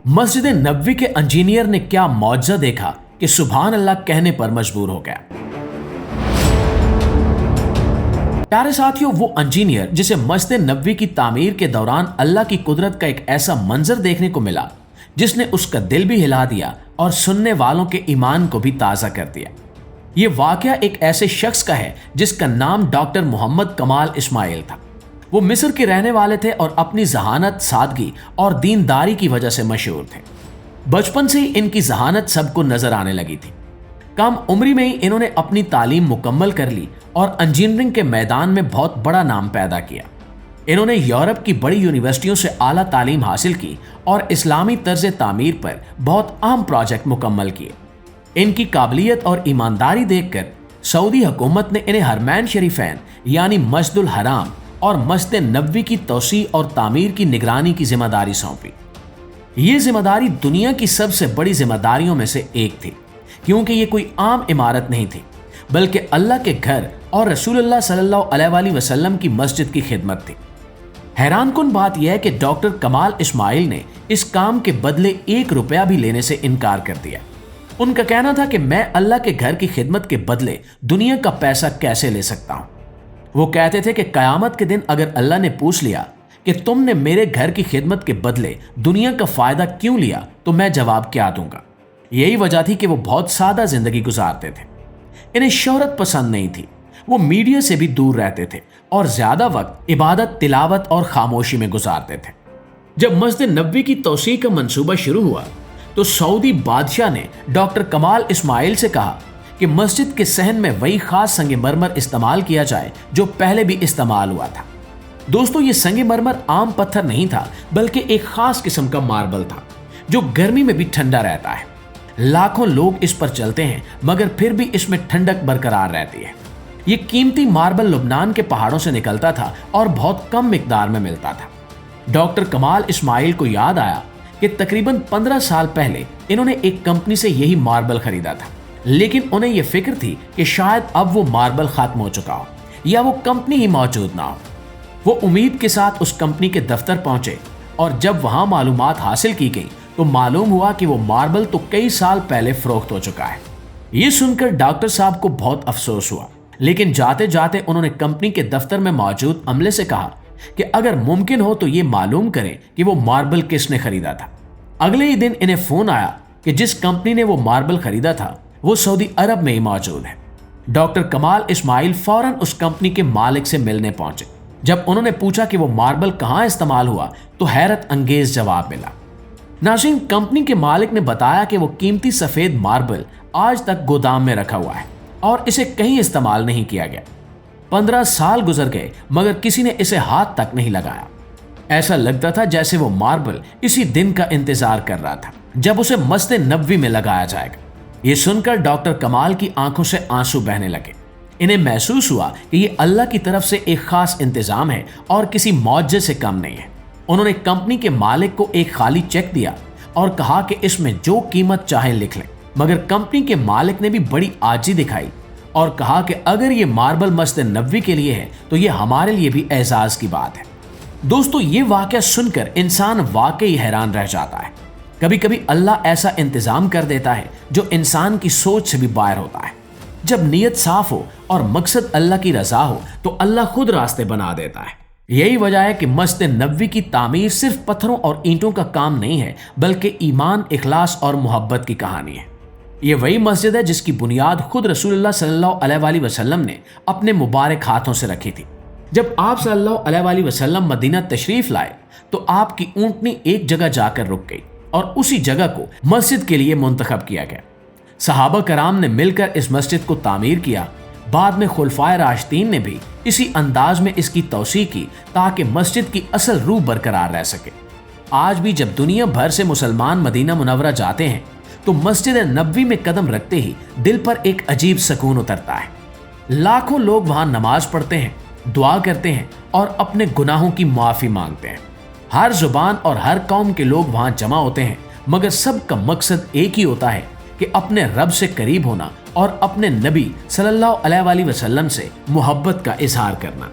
मस्जिद नबवी के इंजीनियर ने क्या मौजज़ा देखा कि सुभान अल्लाह कहने पर मजबूर हो गया। प्यारे साथियों, वो इंजीनियर जिसे मस्जिद नबवी की तामीर के दौरान अल्लाह की कुदरत का एक ऐसा मंजर देखने को मिला जिसने उसका दिल भी हिला दिया और सुनने वालों के ईमान को भी ताज़ा कर दिया। ये वाकया एक ऐसे शख्स का है जिसका नाम डॉक्टर मोहम्मद कमाल इस्माइल था। वो मिस्र के रहने वाले थे और अपनी जहानत, सादगी और दीनदारी की वजह से मशहूर थे। बचपन से ही इनकी जहानत सबको नजर आने लगी थी। कम उम्री में ही इन्होंने अपनी तालीम मुकम्मल कर ली और इंजीनियरिंग के मैदान में बहुत बड़ा नाम पैदा किया। इन्होंने यूरोप की बड़ी यूनिवर्सिटियों से आला तालीम हासिल की और इस्लामी तर्ज तामीर पर बहुत अहम प्रोजेक्ट मुकम्मल किए। इनकी काबिलियत और ईमानदारी देखकर सऊदी हुकूमत ने इन्हें हरमैन शरीफैन यानी मस्जिदुल हराम और मस्जिद नबवी की तौसी और तामीर की निगरानी की जिम्मेदारी सौंपी। ये जिम्मेदारी दुनिया की सबसे बड़ी जिम्मेदारियों में से एक थी, क्योंकि ये कोई आम इमारत नहीं थी बल्कि अल्लाह के घर और रसूलुल्लाह सल्लल्लाहु अलैहि वसल्लम की मस्जिद की खिदमत थी। हैरानकुन बात यह है कि डॉक्टर कमाल इस्माइल ने इस काम के बदले 1 रुपया भी लेने से इनकार कर दिया। उनका कहना था कि मैं अल्लाह के घर की खिदमत के बदले दुनिया का पैसा कैसे ले सकता हूं। वो कहते थे कि कयामत के दिन अगर अल्लाह ने पूछ लिया कि तुमने मेरे घर की खिदमत के बदले दुनिया का फायदा क्यों लिया, तो मैं जवाब क्या दूंगा। यही वजह थी कि वो बहुत सादा जिंदगी गुजारते थे। इन्हें शोहरत पसंद नहीं थी। वो मीडिया से भी दूर रहते थे और ज्यादा वक्त इबादत, तिलावत और खामोशी में गुजारते थे। जब मस्जिद नबवी की तौसीह का मंसूबा शुरू हुआ तो सऊदी बादशाह ने डॉक्टर कमाल इस्माइल से कहा कि मस्जिद के सहन में वही खास संगमरमर इस्तेमाल किया जाए जो पहले भी इस्तेमाल हुआ था। दोस्तों, ये संगमरमर आम पत्थर नहीं था बल्कि एक खास किस्म का मार्बल था जो गर्मी में भी ठंडा रहता है। लाखों लोग इस पर चलते हैं मगर फिर भी इसमें ठंडक बरकरार रहती है। ये कीमती मार्बल लुबनान के पहाड़ों से निकलता था और बहुत कम मिकदार में मिलता था। डॉक्टर कमाल इस्माइल को याद आया कि तकरीबन 15 साल पहले इन्होंने एक कंपनी से यही मार्बल खरीदा था, लेकिन उन्हें यह फिक्र थी कि शायद अब वो मार्बल खत्म हो चुका हो या वो कंपनी ही मौजूद ना हो। वो उम्मीद के साथ उस कंपनी के दफ्तर पहुंचे और जब वहां मालूमात हासिल की गई तो मालूम हुआ कि वो मार्बल तो कई साल पहले फरोख्त हो चुका है। ये सुनकर डॉक्टर साहब को बहुत अफसोस हुआ, लेकिन जाते जाते उन्होंने कंपनी के दफ्तर में मौजूद अमले से कहा कि अगर मुमकिन हो तो ये मालूम करें कि वो मार्बल किसने खरीदा था। अगले ही दिन इन्हें फोन आया कि जिस कंपनी ने वो मार्बल खरीदा था वो सऊदी अरब में ही मौजूद है। डॉक्टर कमाल इस्माइल फौरन उस कंपनी के मालिक से मिलने पहुंचे। जब उन्होंने पूछा कि वो मार्बल कहां इस्तेमाल हुआ तो हैरत अंगेज जवाब मिला। नाज़रीन, कंपनी के मालिक ने बताया कि वो कीमती सफेद मार्बल आज तक गोदाम में रखा हुआ है और इसे कहीं इस्तेमाल नहीं किया गया। 15 साल गुजर गए मगर किसी ने इसे हाथ तक नहीं लगाया। ऐसा लगता था जैसे वो मार्बल इसी दिन का इंतजार कर रहा था जब उसे मस्जिद नबवी में लगाया जाएगा। ये सुनकर डॉक्टर कमाल की आंखों से आंसू बहने लगे। इन्हें महसूस हुआ कि ये अल्लाह की तरफ से एक खास इंतजाम है और किसी मौजज़े से कम नहीं है। उन्होंने कंपनी के मालिक को एक खाली चेक दिया और कहा कि इसमें जो कीमत चाहे लिख लें, मगर कंपनी के मालिक ने भी बड़ी आजी दिखाई और कहा कि अगर ये मार्बल मस्जिद नबवी के लिए है तो ये हमारे लिए भी एजाज की बात है। दोस्तों, ये वाकया सुनकर इंसान वाकई हैरान रह जाता है। कभी कभी अल्लाह ऐसा इंतजाम कर देता है जो इंसान की सोच से भी बाहर होता है। जब नीयत साफ हो और मकसद अल्लाह की रजा हो तो अल्लाह खुद रास्ते बना देता है। यही वजह है कि मस्जिद नबवी की तामीर सिर्फ पत्थरों और ईंटों का काम नहीं है बल्कि ईमान, इखलास और मोहब्बत की कहानी है। ये वही मस्जिद है जिसकी बुनियाद खुद रसूलुल्लाह सल्लल्लाहु अलैहि वसल्लम ने अपने मुबारक हाथों से रखी थी। जब आप सल्लल्लाहु अलैहि वसल्लम मदीना तशरीफ लाए तो आपकी ऊंटनी एक जगह जाकर रुक गई और उसी जगह को मस्जिद के लिए मुंतखब किया गया। सहाबा कराम ने मिलकर इस मस्जिद को तामीर किया। बाद में खुलफाए राशिदीन ने भी इसी अंदाज में इसकी तौसीह की ताकि मस्जिद की असल रूह बरकरार रह सके। आज भी जब दुनिया भर से मुसलमान मदीना मुनव्वरा जाते हैं तो मस्जिद नबवी में कदम रखते ही दिल पर एक अजीब सुकून उतरता है। लाखों लोग वहां नमाज पढ़ते हैं, दुआ करते हैं और अपने गुनाहों की माफी मांगते हैं। हर जुबान और हर कौम के लोग वहां जमा होते हैं, मगर सबका मकसद एक ही होता है कि अपने रब से करीब होना और अपने नबी सल्लल्लाहु अलैहि वसल्लम से मोहब्बत का इजहार करना।